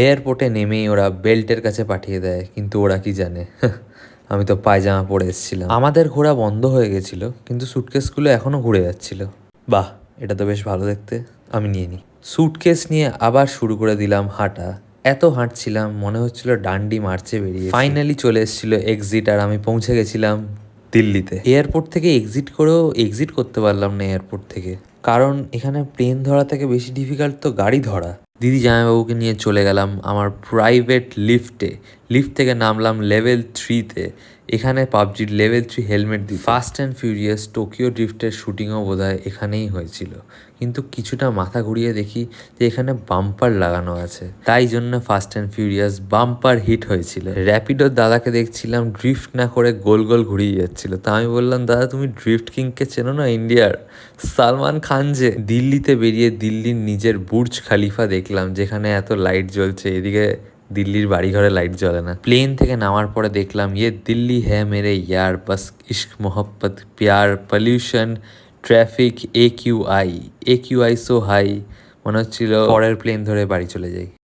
এয়ারপোর্টে নেমেই ওরা বেল্টের কাছে পাঠিয়ে দেয়, কিন্তু ওরা কি জানে আমি তো পায়জামা পরে এসেছিলাম। আমাদের ঘোরা বন্ধ হয়ে গেছিল, কিন্তু সুটকেসগুলো এখনো ঘুরে যাচ্ছিল। বাহ, এটা তো বেশ ভালো দেখতে, আমি নিয়ে নিই। সুটকেস নিয়ে আবার শুরু করে দিলাম হাঁটা। এত হাঁটছিলাম মনে হচ্ছিল ডান্ডি মার্চে বেরিয়ে। ফাইনালি চলে এসেছিল এক্সিট, আর আমি পৌঁছে গেছিলাম দিল্লিতে। এয়ারপোর্ট থেকে এক্সিট করেও এক্সিট করতে পারলাম না এয়ারপোর্ট থেকে, কারণ এখানে প্লেন ধরা থেকে বেশি ডিফিকাল্ট তো গাড়ি ধরা। দিদি জামাইবাবুকে নিয়ে চলে গেলাম আমার প্রাইভেট লিফটে। লিফট থেকে নামলাম লেভেল 3-তে। এখানে পাবজির লেভেল 3 হেলমেট দিই। ফাস্ট অ্যান্ড ফিউরিয়াস টোকিও ড্রিফটের শুটিংও বোধহয় এখানেই হয়েছিল, কিন্তু কিছুটা মাথা ঘুরিয়ে দেখি যে এখানে বাম্পার লাগানো আছে, তাই জন্য fast and furious bumper hit হয়েছিল। র্যাপিডোর দাদাকে দেখছিলাম ড্রিফট না করে গোল গোল ঘুরিয়ে যাচ্ছিল, তা আমি বললাম, দাদা তুমি ড্রিফট কিংকে চেনো না, ইন্ডিয়ার সালমান খান যে। দিল্লিতে বেরিয়ে দিল্লির নিজের বুর্জ খালিফা দেখলাম, যেখানে এত লাইট জ্বলছে, এদিকে দিল্লির বাড়িঘরে লাইট জ্বলে না। প্লেন থেকে নামার পরে দেখলাম দিল্লি হ্যাঁ মেরে ইয়ার, বাস ইশক মোহব্বত প্যার, pollution, traffic, AQI so high, মনে হচ্ছিল পরের প্লেন ধরে বাড়ি চলে যাই।